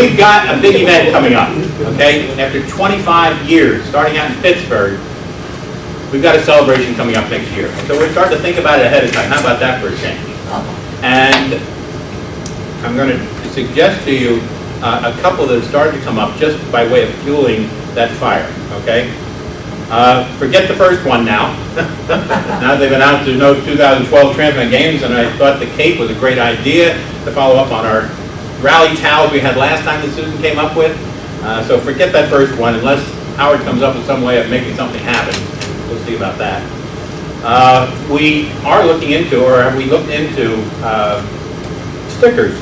we've got a big event coming up, okay? After 25 years, starting out in Pittsburgh, we've got a celebration coming up next year. So we're starting to think about it ahead of time. How about that for a change? And I'm going to suggest to you a couple that have started to come up just by way of fueling that fire, okay? Forget the first one now. Now they've announced there's no 2012 Transplant Games, and I thought the Cape was a great idea to follow up on our rally towels we had last time that Susan came up with. So forget that first one, unless Howard comes up with some way of making something happen. We'll see about that. We are looking into, or have we looked into, stickers.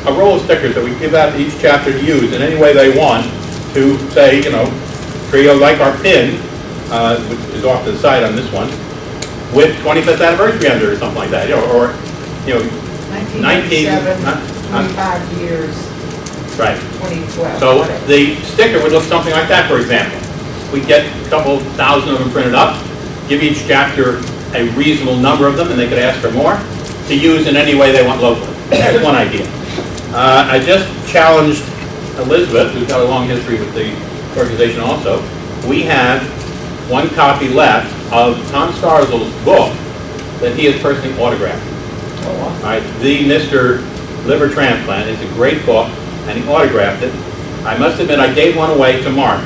A roll of stickers that we give out to each chapter to use in any way they want to say, you know, Trio, like our pin, which is off to the side on this one, with 25th anniversary under or something like that, you know, or, you know, 25 years, right. 2012. So whatever. the sticker would look something like that, for example. We get a couple thousand of them printed up, give each chapter a reasonable number of them, and they could ask for more, to use in any way they want locally. That's one idea. I just challenged Elizabeth, who's got a long history with the organization also. We have one copy left of Tom Starzl's book that he has personally autographed. Oh, wow. All right, The Mr. Liver Transplant is a great book, and he autographed it. I must admit, I gave one away to Mark.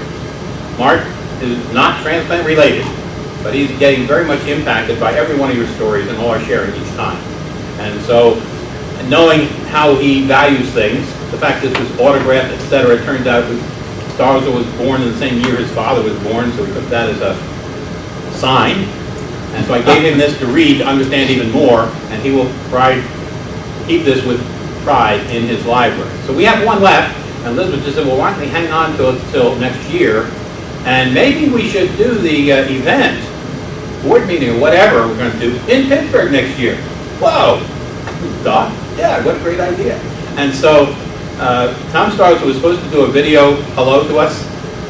Mark is not transplant related, but he's getting very much impacted by every one of your stories and all our sharing each time. And so, knowing how he values things, the fact that this was autographed, etc., it turns out Starzl was born in the same year his father was born, so we took that as a sign. And so I gave him this to read to understand even more, and he will keep this with pride in his library. So we have one left, and Elizabeth just said, well, why don't we hang on till next year, and maybe we should do the event, board meeting or whatever we're going to do in Pittsburgh next year. Whoa! Thought, yeah, what a great idea. And so Tom Starzl was supposed to do a video hello to us.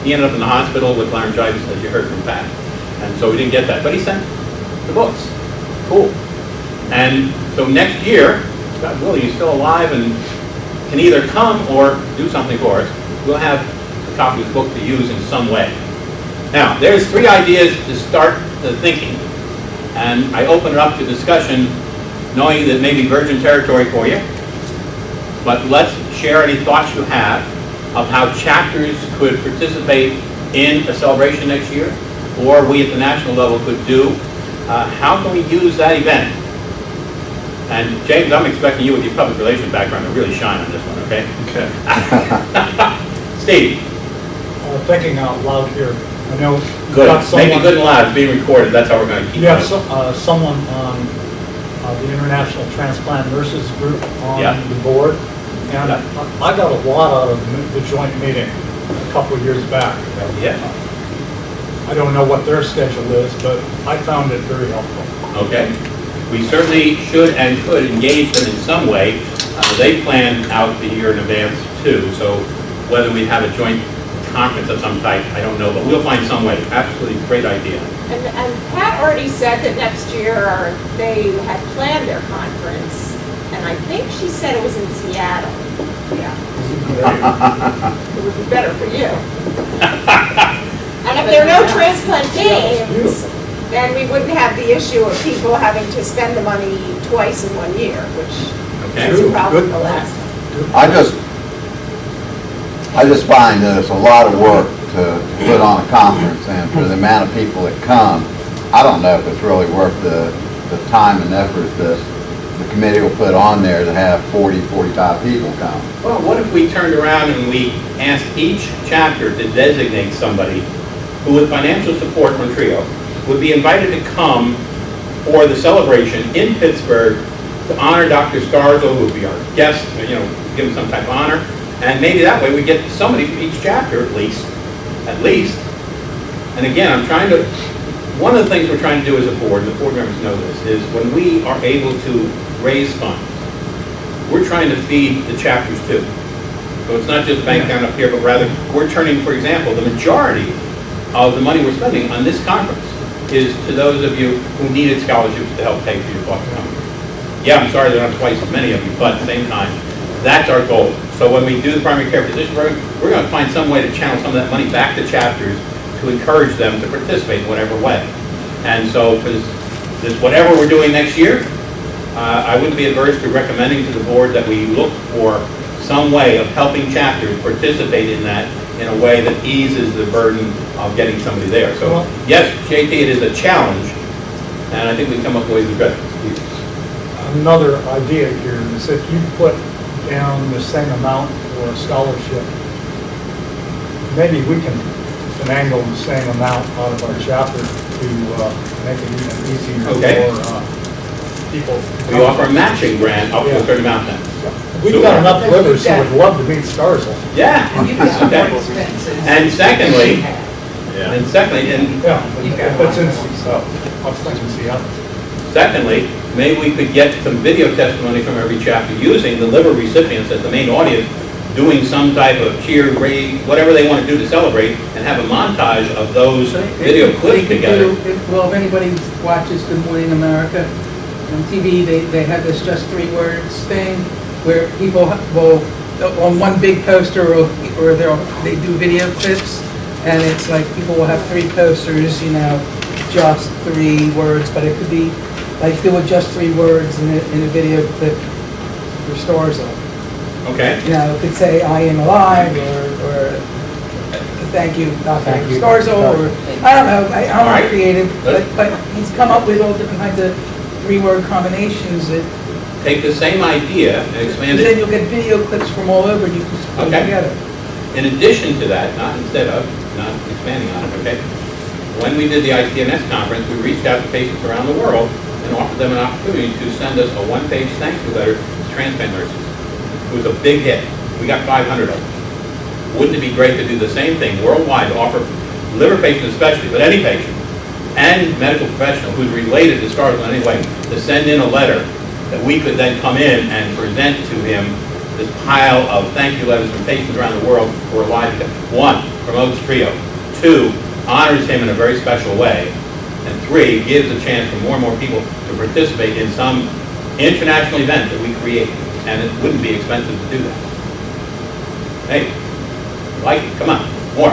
He ended up in the hospital with laryngitis, as you heard from Pat. And so we didn't get that. But he sent the books. Cool. And so next year, God willing, he's still alive and can either come or do something for us. We'll have a copy of the book to use in some way. Now, there's 3 ideas to start the thinking. And I open it up to discussion, knowing that may be virgin territory for you. But let's share any thoughts you have of how chapters could participate in a celebration next year, or we at the national level could do. How can we use that event? And James, I'm expecting you with your public relations background to really shine on this one, okay? Okay. Steve. Thinking out loud here. I know you've Good. got someone, Make it good and loud. It's being recorded. That's how we're going to keep you have it. someone on the International Transplant Nurses Group on Yeah. the board. And Yeah. I got a lot out of the joint meeting a couple of years back. Yeah. I don't know what their schedule is, but I found it very helpful. Okay. We certainly should and could engage them in some way. They plan out the year in advance too, so whether we have a joint conference of some type, I don't know, but we'll find some way. Absolutely great idea. And Pat already said that next year they had planned their conference, and I think she said it was in Seattle. Yeah. It would be better for you. And if there are no transplant games, then we wouldn't have the issue of people having to spend the money twice in 1 year, which Okay. is a problem the last time. I just find that it's a lot of work to put on a conference, and for the amount of people that come, I don't know if it's really worth the time and effort that the committee will put on there to have 40, 45 people come. Well, what if we turned around and we asked each chapter to designate somebody who, with financial support from Trio, would be invited to come for the celebration in Pittsburgh to honor Dr. Starzl, who would be our guest, you know, give him some type of honor. And maybe that way we get somebody from each chapter at least. And again, one of the things we're trying to do as a board, and the board members know this, is when we are able to raise funds, we're trying to feed the chapters too. So it's not just bank account up here, but rather we're turning, for example, the majority of the money we're spending on this conference is to those of you who needed scholarships to help pay for your fucking conference. Yeah, I'm sorry there aren't twice as many of you, but at the same time, That's our goal. So when we do the primary care physician program, we're going to find some way to channel some of that money back to chapters to encourage them to participate in whatever way. And so for this whatever we're doing next year, I wouldn't be adverse to recommending to the board that we look for some way of helping chapters participate in that in a way that eases the burden of getting somebody there. So yes, JT, it is a challenge, and I think we come up with ways to address it. Another idea here is if you put down the same amount for a scholarship, maybe we can finagle the same amount out of our chapter to make it even easier Okay. for people. We offer a matching grant up to a certain amount then. We've got enough livers who would love to meet Starzl. Yeah. And you've got Okay. more expenses. And secondly, Yeah. and Yeah, if it's in, I was thinking Seattle. secondly, maybe we could get some video testimony from every chapter using the liver recipients as the main audience, doing some type of cheer, raise, whatever they want to do to celebrate, and have a montage of those video clips together. Well, if anybody watches Good Morning America on TV, they have this just 3 words thing where people will, on one big poster, or they do video clips, and it's like people will have 3 posters, you know, just 3 words, but it could be like do it just 3 words in a video clip for Starzl. Okay? You know, it could say, I am alive, or thank you, Dr. Starzl, or, I don't know, I'm All not right. creative, but he's come up with all different kinds of 3-word combinations that, Take the same idea and expand then it. you'll get video clips from all over, and you can just put them Okay. together. In addition to that, not instead of, not expanding on it, okay? When we did the ITMS conference, we reached out to patients around the world and offered them an opportunity to send us a 1-page thank you letter to transplant nurses. It was a big hit. We got 500 of them. Wouldn't it be great to do the same thing worldwide, to offer liver patients especially, but any patient, and medical professional who's related to Starzl in any way, to send in a letter that we could then come in and present to him this pile of thank you letters from patients around the world who are alive today. 1, promotes TRIO. 2, honors him in a very special way. And 3, gives a chance for more and more people to participate in some international event that we create. And it wouldn't be expensive to do that. Hey, like it, come on, more.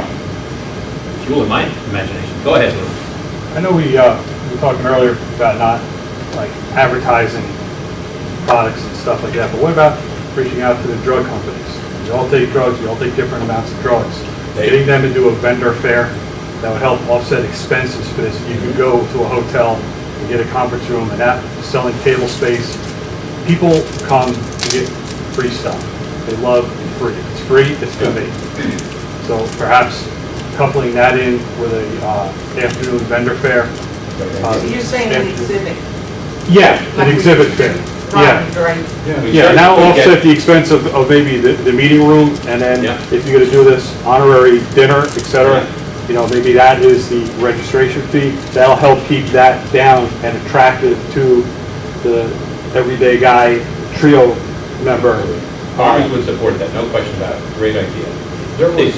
Fueling my imagination. Go ahead, Lou. I know we were talking earlier about not like advertising products and stuff like that, but what about reaching out to the drug companies? We all take drugs, we all take different amounts of drugs. Getting them to do a vendor fair that would help offset expenses for this. You could go to a hotel and get a conference room and that selling table space. People come to get free stuff. They love free. If it's free, it's good to be. So perhaps coupling that in with a afternoon vendor fair. You're saying an exhibit. Yeah, Like an we exhibit do. fair. Right, Yeah. right. We Yeah, now certainly get- offset the expense of maybe the meeting room, and then Yeah. if you're gonna do this honorary dinner, et cetera, Yeah. you know, maybe that is the registration fee. That'll help keep that down and attractive to the everyday guy TRIO member. Farmers would support that, no question about it. Great idea. There was, Please.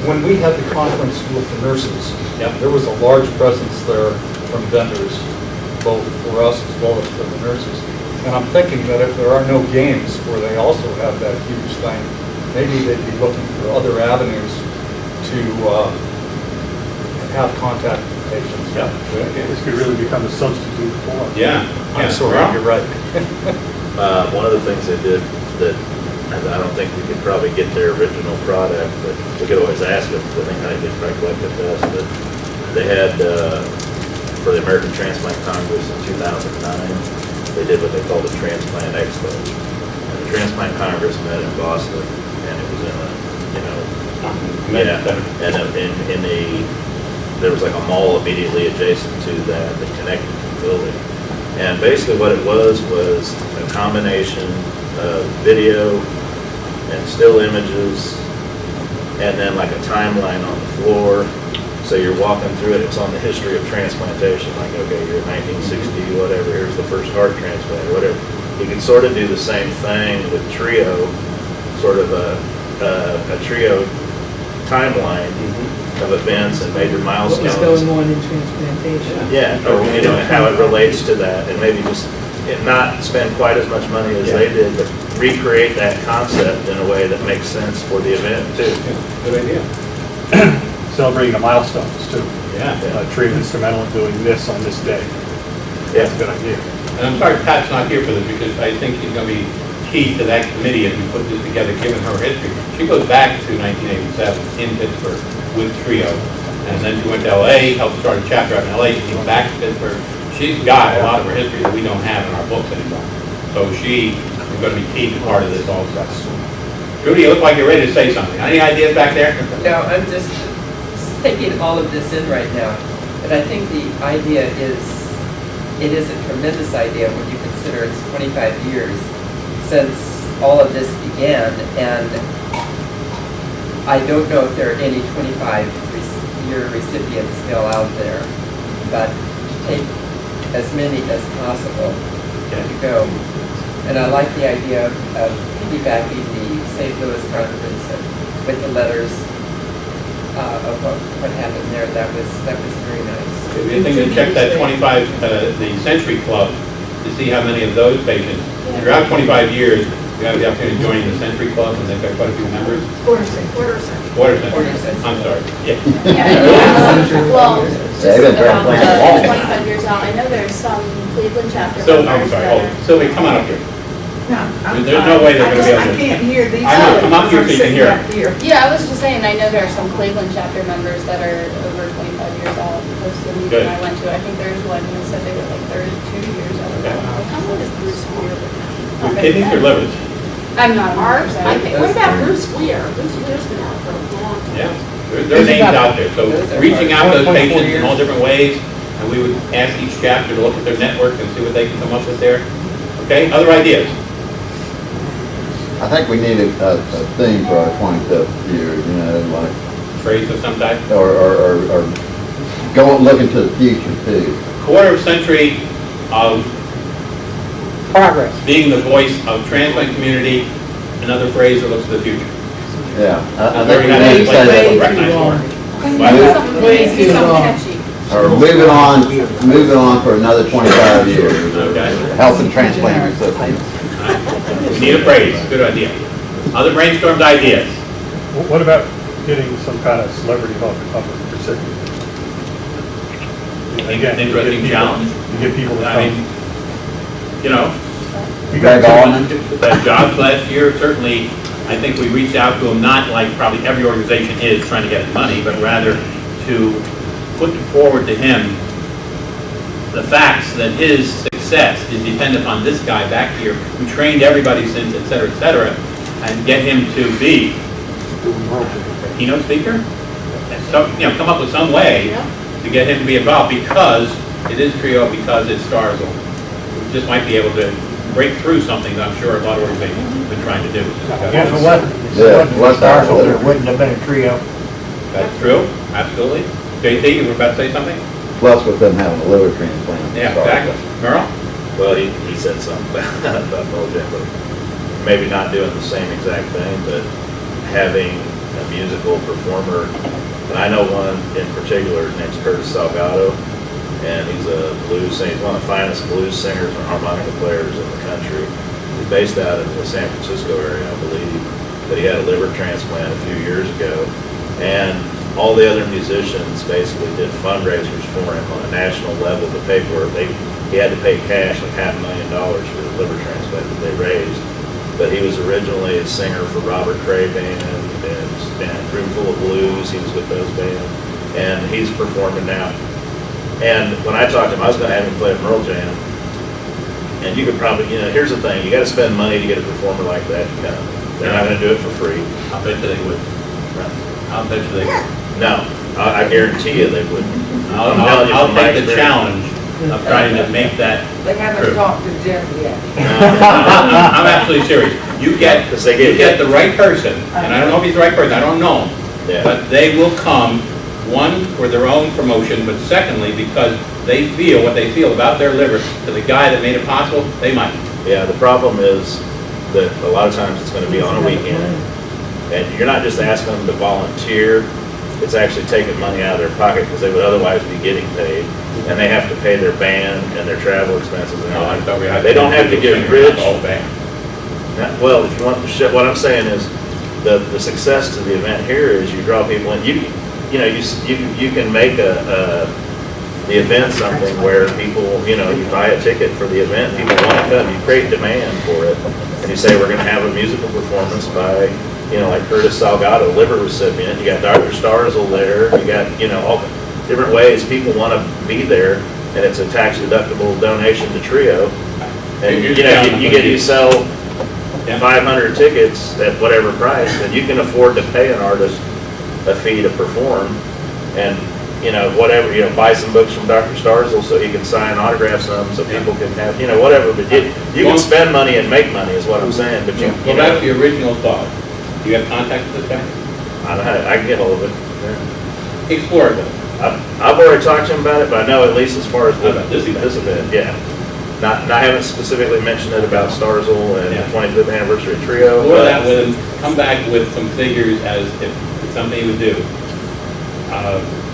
when we had the conference with the nurses, Yep. there was a large presence there from vendors, both for us as well as for the nurses. And I'm thinking that if there are no games where they also have that huge thing, maybe they'd be looking for other avenues to have contact with patients. Yeah. This could really become a substitute for. Yeah. I'm yeah. sorry, Well, you're right. One of the things they did that, and I don't think we could probably get their original product, but we could always ask them, I think I could probably collect it best, but they had, for the American Transplant Congress in 2009, they did what they called a Transplant Expo. And the Transplant Congress met in Boston, and it was in a, you know, and in the, there was like a mall immediately adjacent to that connected to the building. And basically what it was a combination of video and still images, and then like a timeline on the floor. So you're walking through it, it's on the history of transplantation, like, okay, you're 1960, whatever, here's the first heart transplant, or whatever. You can sort of do the same thing with TRIO, sort of a TRIO timeline of events and major What milestones. was going on in transplantation. Yeah, or, you know, and how it relates to that, and maybe just not spend quite as much money as they did, but recreate that concept in a way that makes sense for the event too. Good idea. Celebrating the milestones too. Yeah. Tree instrumental in doing this on this day. That's a good idea. And I'm sorry Pat's not here for this because I think she's going to be key to that committee as we put this together, given her history. She goes back to 1987 in Pittsburgh with Trio. And then she went to LA, helped start a chapter out in LA. She came back to Pittsburgh. She's got a lot of her history that we don't have in our books anymore. So she is going to be key to part of this also. Judy, you look like you're ready to say something. Any ideas back there? No, I'm just taking all of this in right now. And I think the idea it is a tremendous idea when you consider it's 25 years since all of this began. And I don't know if there are any 25-year recipients still out there, but take as many as possible to go. And I like the idea of piggybacking the St. Louis conference with the letters of what happened there. That was very nice. We think to check that 25, the Century Club, to see how many of those patients, throughout 25 years, we have the opportunity to join the Century Club, and they've got quite a few members. Quarter century. Quarter century. I'm sorry. Yeah. Well, They've been just about trying to 25 years out, I know there's some Cleveland chapter So, I'm members sorry, that hold are. on. Sylvia, come on up here. No, I'm There's no way they're I gonna be just- able to- I can't hear these. I know, come up here so you can hear. I'm sitting back here. Yeah, I was just saying, I know there are some Cleveland chapter members that are over 25 years old. That's the Good. meeting I went to. I think there's one who said they were like 32 years old. Okay. How old is Bruce Weir? With kidneys or livers? I'm not. Ours, I think, what about Those Bruce Weir? Bruce Weir's been out for a long time. Yeah. Their names out there. So Those are reaching out to those 24 patients in all different ways, and we would ask each chapter to look at their network and see what they can come up with there. Okay, other ideas? I think we need a theme for our 25th year, you know, like, Phrase of some type? or go look into the future too. Quarter century of Progress. being the voice of transplant community, another phrase that looks to the future. Yeah, I Very think we nice need to place say to that. recognize long. more. Way too Something long. catchy. Or moving on for another 25 years. Okay. Helping transplant recipients. We need a phrase, good idea. Other brainstormed ideas? What about getting some kind of celebrity hook of a recipient? Again, you get Interesting people- challenge. You get people to I come. mean, you know, You Greg got two- Allman. that jobs last year, certainly, I think we reached out to him, not like probably every organization is trying to get his money, but rather to put forward to him the facts that his success is dependent upon this guy back here who trained everybody since, et cetera, and get him to be a keynote speaker. And so, you know, come up with some way to get him to be involved because it is Trio, because it's Stars. We just might be able to break through something that I'm sure a lot of organizations have been trying to do. If it wasn't, there wouldn't have been a trio. That's true, absolutely. JT, you were about to say something? Plus with them having a liver transplant. Yeah, So, exactly. Merle? Well, he said something about Mojo, but maybe not doing the same exact thing, but having a musical performer. And I know one in particular, his name's Curtis Salgado, and he's a blues singer. He's one of the finest blues singers and harmonica players in the country. He's based out of the San Francisco area, I believe, but he had a liver transplant a few years ago. And all the other musicians basically did fundraisers for him on a national level to pay for it. He had to pay cash, like $500,000 for the liver transplant that they raised. But he was originally a singer for Robert Cray Band and Roomful of Blues. He was with those bands, and he's performing now. And when I talked to him, I was going to have him play at Merle Jam. And you could probably, you know, here's the thing: you got to spend money to get a performer like that to come. They're not going to do it for free. I'll bet you they would. I'll bet you they would. No, I guarantee you they wouldn't. I'll telling you I'll from my take the experience. challenge of trying to make that They haven't true. talked to Jim yet. I'm absolutely serious. You get, 'Cause they you get- get the right person, and I don't know if he's the right person, I don't know him. Yeah. But they will come, one, for their own promotion, but secondly, because they feel what they feel about their liver to the guy that made it possible, they might. Yeah, the problem is that a lot of times it's going to be on a weekend, and you're not just asking them to volunteer, it's actually taking money out of their pocket because they would otherwise be getting paid, and they have to pay their band and their travel expenses and all I thought we had that. They don't have to get individual rich. singers, not the whole band. Well, if you want the show, what I'm saying is, the success to the event here is you draw people in. You can make the event something where people, you buy a ticket for the event, people want to come, you create demand for it, and you say, we're going to have a musical performance by, like Curtis Salgado, liver recipient, you got Dr. Starzl there, you got, all different ways people want to be there, and it's a tax deductible donation to Trio. And, you sell 500 tickets at whatever price, and you can afford to pay an artist a fee to perform, and, whatever, buy some books from Dr. Starzl so he can sign autographs on them so people can have, whatever, but you can spend money and make money is what I'm saying, but you Well, that's the original thought. Do you have contact with this guy? I don't know, I can get hold of it. Explore it with him. I've already talked to him about it, but I know at least as far as About this event, yeah. I haven't specifically mentioned it about Starzl and Yeah. the 25th anniversary of Trio. Explore but- that with him, come back with some figures as if it's something he would do.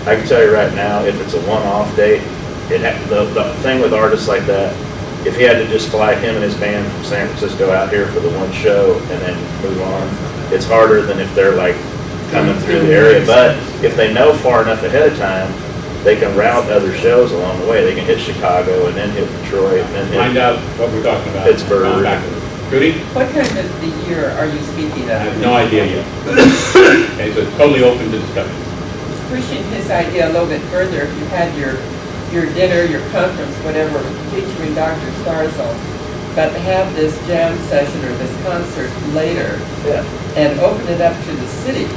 I can tell you right now, if it's a one-off date, the thing with artists like that, if he had to just fly him and his band from San Francisco out here for the one show and then move on, it's harder than if they're like coming through the area. But if they know far enough ahead of time, they can route other shows along the way. They can hit Chicago and then hit Detroit and then Find hit out what we're talking about. Pittsburgh. Come back with it. Judy? What kind of the year are you speaking I of? have no idea yet. Okay, so it's totally open to discussion. Pushing his idea a little bit furder, if you had your dinner, your conference, whatever, featuring Dr. Starzl, but have this jam session or this concert later, Yeah. and open it up to the city,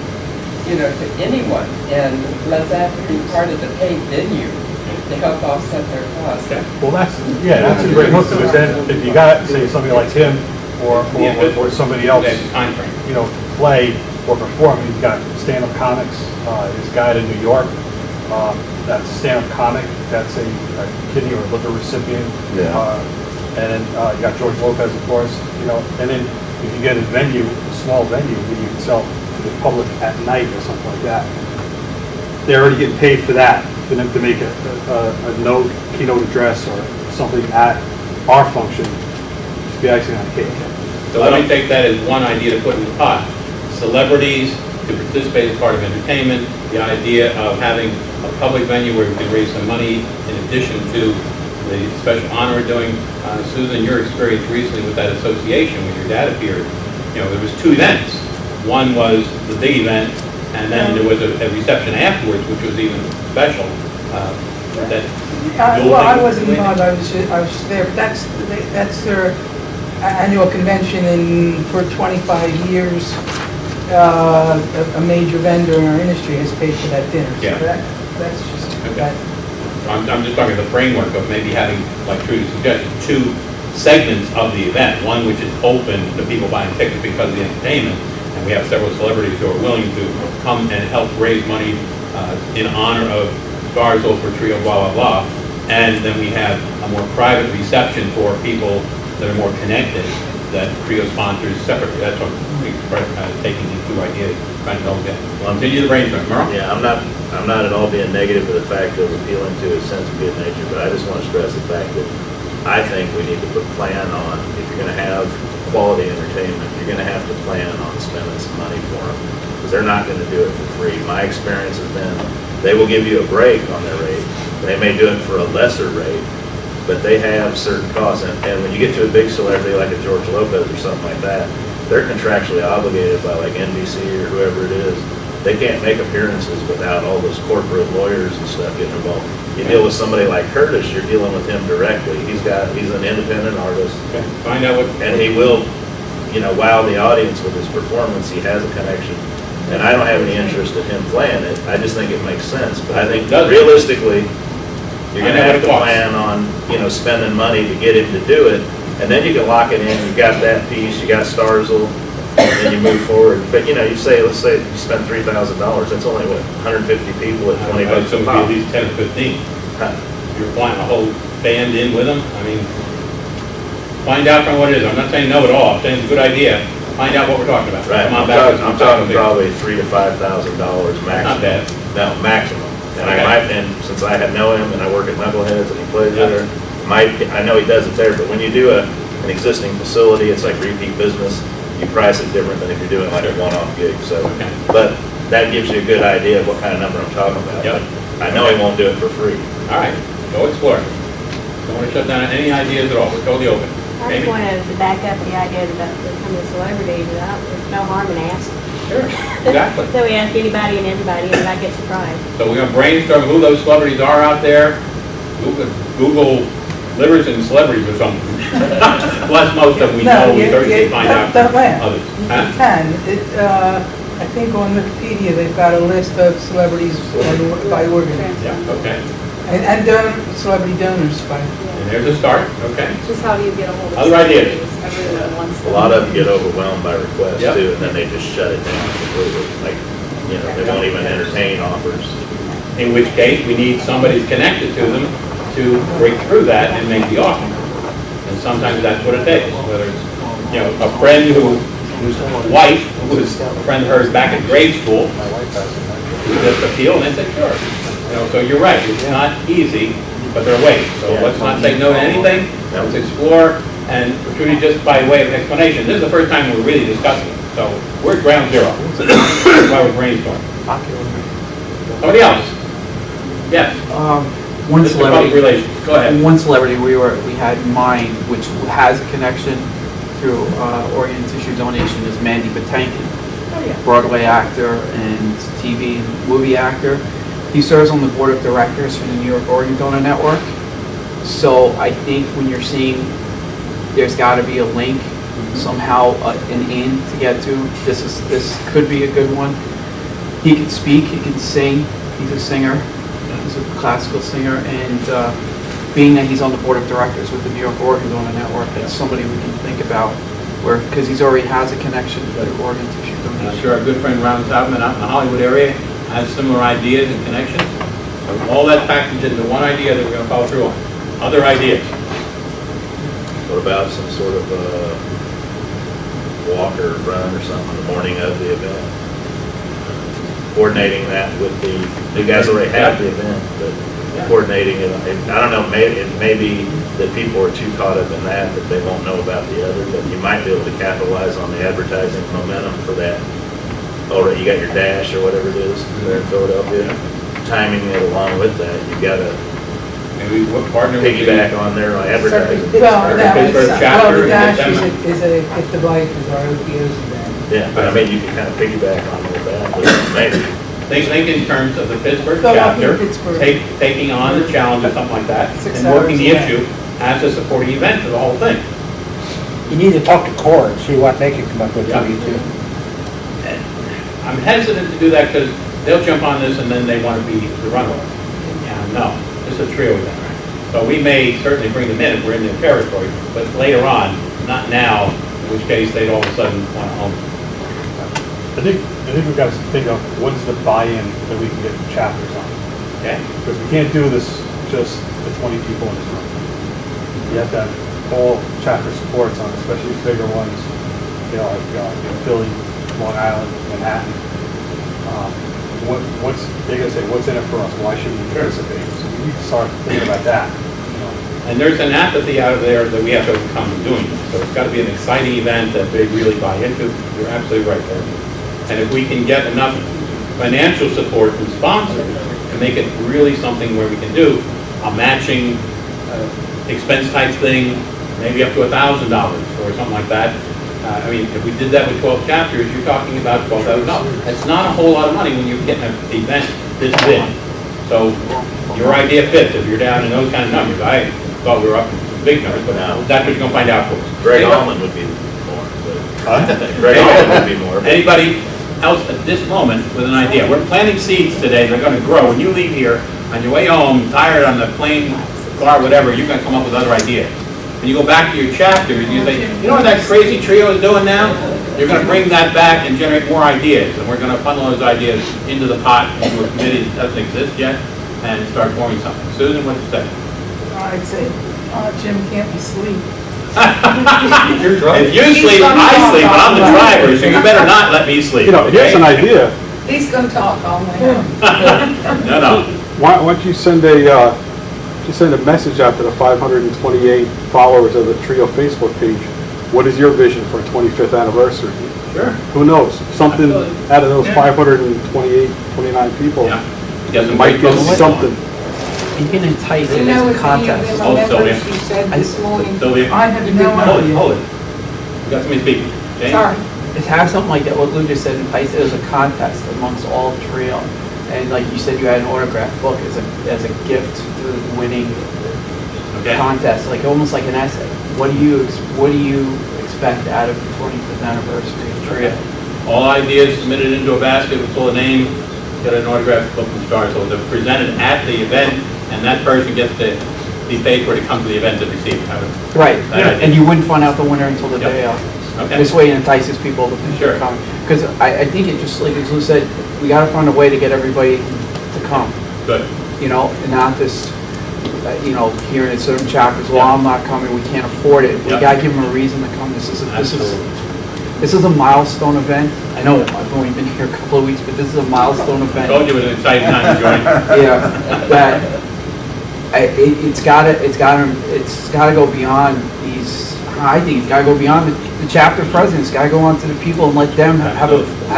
to anyone, and let that be part of the paid venue to help offset their costs. Okay. Well, that's a great hook to it. Then if you got, say, somebody like him or somebody else, That's the timeframe. play or perform, you've got stand-up comics, this guy in New York, that's a stand-up comic, that's a kidney or liver recipient. Yeah. And then you got George Lopez, of course, and then if you get a venue, a small venue, where you can sell to the public at night or something like that, they're already getting paid for that, for them to make a keynote address or something at our function, just be icing on the cake. So let me take that as one idea to put in the pot. Celebrities to participate as part of entertainment, the idea of having a public venue where we can raise some money in addition to the special honor we're doing. Susan, your experience recently with that association when your dad appeared, there was two events. One was the big event, and then there was a reception afterwards, which was even special. Well, I wasn't involved, I was there, but that's their annual convention, for 25 years, a major vendor in our industry has paid for that dinner. So Yeah. that's just, Okay. I'm just talking the framework of maybe having, like Trudy suggested, two segments of the event. One which is open to people buying tickets because of the entertainment, and we have several celebrities who are willing to come and help raise money in honor of Starzl for Trio, blah, blah, blah. And then we have a more private reception for people that are more connected, that Trio sponsors separately. That's what we taking these two ideas, trying to go get. Continue the brainstorm. Merle? Yeah, I'm not at all being negative with the fact of appealing to a sense of good nature, but I just want to stress the fact that I think we need to put plan on, if you're going to have quality entertainment, you're going to have to plan on spending some money for them, because they're not going to do it for free. My experience has been, they will give you a break on their rate. They may do it for a lesser rate, but they have certain costs, and when you get to a big celebrity like a George Lopez or something like that, they're contractually obligated by like NBC or whoever it is. They can't make appearances without all those corporate lawyers and stuff getting involved. You deal with somebody like Curtis, you're dealing with him directly. He's an independent artist, Okay. Find out what. and he will, wow the audience with his performance. He has a connection. And I don't have any interest in him playing it. I just think it makes sense. But I think realistically, you're going to have to plan on, spending money to get him to do it. And then you can lock it in. You got that piece, you got Starzl, and then you move forward. But, let's say you spend $3,000. That's only, 150 people at $20 So a it would pop. be at least 10 or 15. You're flying a whole band in with them. I mean, find out from what it is. I'm not saying know it all. I'm saying it's a good idea. Find out what we're talking about. Right, Come on back. I'm talking probably $3,000 to $5,000 maximum. Not bad. No, maximum. And Okay. and since I know him and I work at Knuckleheads and he plays there, I know he does it there, but when you do a an existing facility, it's like repeat business. You price it different than if you're doing like a one-off gig, so. Okay. But that gives you a good idea of what kind of number I'm talking about. Yep. I know he won't do it for free. All right, go explore. Don't want to shut down any ideas at all, we're totally open. I just Amy? wanted to back up the idea about some of the celebrities, there's no harm in asking. Sure, exactly. So we ask anybody and everybody, and I get surprised. So we're gonna brainstorm who those celebrities are out there. Google livers and celebrities or something. Plus, most of them we know, we Thursday find out Don't from laugh. others. You Huh? can. I think on Wikipedia, they've got a list of celebrities by organ. Yeah, okay. And celebrity donors by. And there's a start, okay. Just how do you get a hold of? Other ideas? Everyone wants A lot of them get overwhelmed by requests Yep. too, and then they just shut it down completely. Like, they won't even entertain offers. In which case, we need somebody connected to them to break through that and make the offer. And sometimes that's what it takes, whether it's, a friend whose wife, who was a friend of hers back in grade school, who just appealed, and they said, sure. So you're right, it's not easy, but there are ways. So let's not say no to anything, let's explore, and Trudy, just by way of explanation, this is the first time we're really discussing it. So we're at ground zero. That's why we're brainstorming. Somebody else? Yes. One Mr. Public celebrity, Relations, go ahead. one celebrity we had in mind, which has a connection through organ tissue donation, is Mandy Patinkin, Broadway actor and TV and movie actor. He serves on the board of directors for the New York Organ Donor Network. So I think when you're seeing there's got to be a link somehow, an in to get to. This could be a good one. He can speak, he can sing. He's a singer. He's a classical singer, and being that he's on the board of directors with the New York Organ Donor Network, it's somebody we can think about, because he's already has a connection to organ tissue I'm donation. sure our good friend Ron Taubman out in the Hollywood area has similar ideas and connections. So all that packaged into one idea that we're going to follow through on. Other ideas? What about some sort of walk or run or something the morning of the event? Coordinating that with you guys already have the event, but coordinating it, I don't know, it may be that people are too caught up in that they won't know about the other, but you might be able to capitalize on the advertising momentum for that. Already, you got your dash or whatever it is there in Philadelphia. Timing it along with that, you gotta Maybe what partner would be? piggyback on their advertising. Pittsburgh chapter the in Dash December. is a Get the Bike is our OPO's event. Yeah, but I mean, you can kind of piggyback on with that, but maybe. Think in terms of the Pittsburgh Philadelphia, chapter, Pittsburgh. taking on the challenge or something like that, 6 and working the hours, yeah. issue as a supporting event for the whole thing. You need to talk to Core and see what they can come up with Yeah. for you too. And I'm hesitant to do that because they'll jump on this and then they want to be the runaway. Yeah, no, it's a trio event, right? So we may certainly bring them in if we're in their territory, but later on, not now, in which case they'd all of a sudden want to own it. I think we've got to think of what is the buy-in that we can get from chapters on. Okay? Because we can't do this just the 20 people in this room. We have to have all chapter supports on, especially these bigger ones, like Philly, Long Island, Manhattan. They're gonna say, what's in it for us? Why should we participate? So we need to start thinking about that. And there's an apathy out of there that we have to overcome in doing this. So it's got to be an exciting event that they really buy into. You're absolutely right there. And if we can get enough financial support from sponsors to make it really something where we can do a matching expense type thing, maybe up to $1,000 or something like that. I mean, if we did that with 12 chapters, you're talking about $12,000. That's not a whole lot of money when you're getting an event this big. So your idea fits if you're down in those kind of numbers. I thought we were up in big numbers, but that's what you're going to find out for us. Greg Allman would be more, but Greg Allman would be more. Anybody else at this moment with an idea? We're planting seeds today. They're going to grow. When you leave here on your way home, tired on the plane, car, whatever, you're going to come up with other ideas. When you go back to your chapters, you say, you know what that crazy trio is doing now? You're going to bring that back and generate more ideas. And we're going to funnel those ideas into the pot, into a committee that doesn't exist yet, and start forming something. Susan, what do you say? I'd say, Jim can't be asleep. If you sleep, I sleep, but I'm the driver, so you better not let me sleep. Here's an idea. He's gonna talk all night long. No. Why don't you send a to send a message out to the 528 followers of the Trio Facebook page. What is your vision for 25th anniversary? Sure. Who knows? Something Absolutely. out of those Yeah. 528, 29 people. Yeah. You got some Might great get folks. something. You can entice You it know as a what the contest. Oh, Sylvia. members you said this morning? Sylvia, I have no hold it, idea. hold it. We got somebody speaking. James? Sorry. Is have something like that, what Lou just said, entice it as a contest amongst all Trio. And like you said, you had an autographed book as a gift to the winning Okay. contest, like almost like an essay. What do you expect out of the 25th anniversary of Trio? All ideas submitted into a basket, we pull a name, get an autographed book from Star, so they're presented at the event, and that person gets to be paid for to come to the event to receive it. Right, That idea. and you wouldn't find out the winner until the Yep. day of. Okay. This way it entices people to Sure. come. Because I think it just, like as Lou said, we gotta find a way to get everybody to come, Good. you know, and not just, hearing in certain chapters, well, I'm not coming, we can't afford it. We Yep. gotta give them a reason to come. Absolutely. This is a milestone event. I know I've only been here a couple of weeks, but this is a milestone event. Told you it was an exciting time to join. Yeah, that, it's gotta go beyond these, I think it's gotta go beyond the chapter presidents, gotta go on to the people and let them have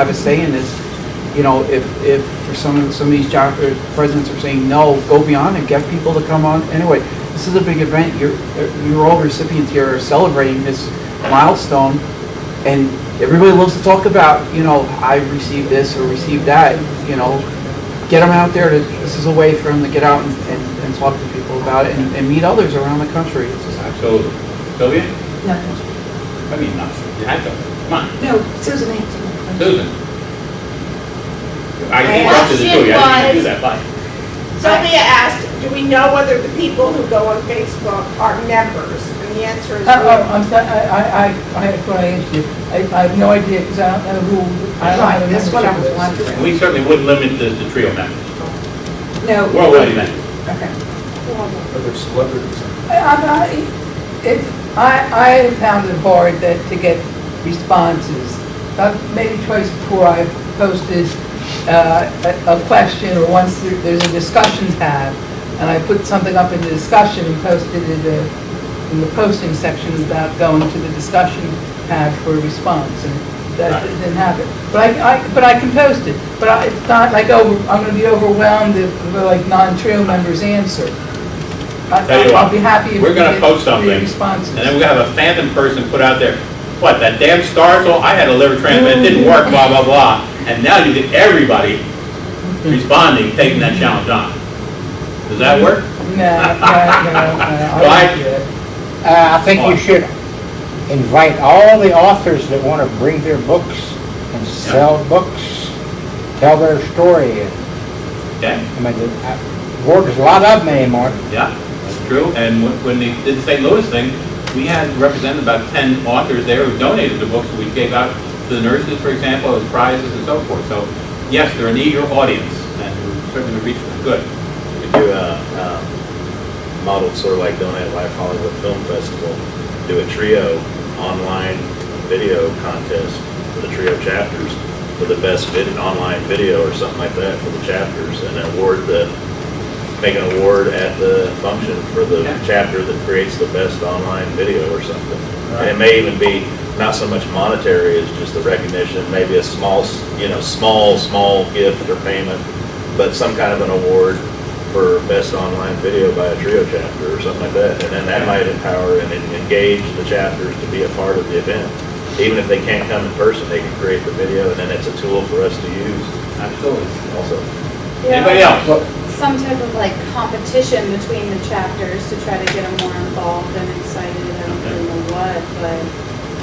a say in this. You know, if for some of these chapter presidents are saying no, go beyond and get people to come on. Anyway, this is a big event. You're all recipients here are celebrating this milestone, and everybody loves to talk about, I received this or received that, get them out there. This is a way for them to get out and talk to people about it and meet others around the country. It's just- Absolutely. Sylvia? No, I mean, no. You had to. Come on. no, Susan answered. Susan? I interrupted it too. I didn't do that. Bye. Sylvia asked, do we know whether the people who go on Facebook are members? And the answer is I'm sorry, that's what I answered you. I have no idea, because I don't know who, I don't have a That's what I was membership list. wondering. We certainly wouldn't limit this to trio members. No. Worldwide event. Okay. Are there celebrities? I found it hard to get responses. Maybe twice before I posted a question, or once there's a discussion tab, and I put something up in the discussion and posted it in the posting section about going to the discussion tab for a response, and that didn't happen. But I can post it, but it's not like, I'm gonna be overwhelmed if like non-trio members answer. Tell you I'll what, be happy if we're we gonna get post 3 something, responses. and then we're gonna have a phantom person put out there, what, that damn Starsel, I had a liver transplant, it didn't work, blah, blah, blah. And now you get everybody responding, taking that challenge on. Does that work? No, I Well, won't do it. I think you should invite all the authors that want to bring their books and sell books, tell their story. Okay, I mean, there's a lot of them anymore. yeah, that's true. And when they did the St. Louis thing, we had represented about 10 authors there who donated the books that we gave out to the nurses, for example, as prizes and so forth. So, yes, they're an eager audience, and we certainly reach them. Good. We do modeled sort of like Donate Life Hollywood Film Festival, do a trio online video contest for the trio chapters for the best online video or something like that for the chapters, and make an award at the function for the chapter that creates the best online video or something. And it may even be not so much monetary as just the recognition, maybe a small gift or payment, but some kind of an award for best online video by a trio chapter or something like that. And then that might empower and engage the chapters to be a part of the event. Even if they can't come in person, they can create the video, and then it's a tool for us to use Absolutely. also. Anybody else? Some type of like competition between the chapters to try to get them more involved and excited. I don't really know what, but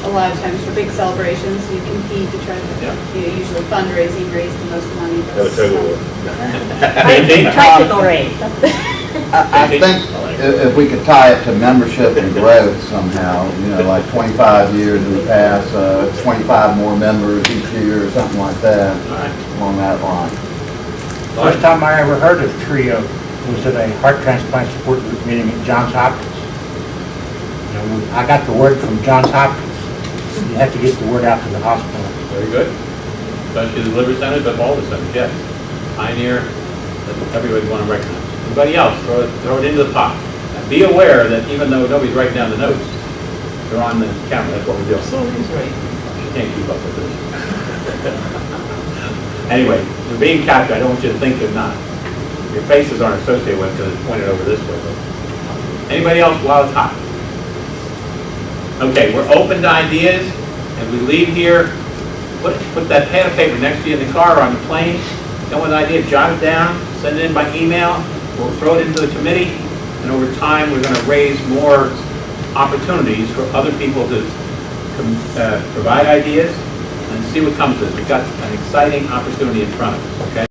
a lot of times for big celebrations, you compete to try to, usually fundraising, raise the most money. Have a tug of war. Tricycle race. I think if we could tie it to membership and growth somehow, like 25 years in the past, 25 more members each year or something like that, along that line. First time I ever heard of TRIO was at a heart transplant support group meeting at Johns Hopkins. I got the word from Johns Hopkins. You have to get the word out to the hospital. Very good. Especially the liver centers, but all the centers, yes. Pioneer, that everybody want to recognize. Anybody else, throw it into the pot. And be aware that even though nobody's writing down the notes, they're on the camera, that's what we're doing. Somebody's right. You can't keep up with this. Anyway, they're being captured, I don't want you to think they're not. Your faces aren't associated with it because it's pointed over this way. But anybody else while it's hot? Okay, we're open to ideas. As we leave here, put that pad of paper next to you in the car or on the plane. Come with an idea, jot it down, send it in by email. We'll throw it into the committee. And over time, we're going to raise more opportunities for other people to provide ideas and see what comes of it. We've got an exciting opportunity in front of us, okay?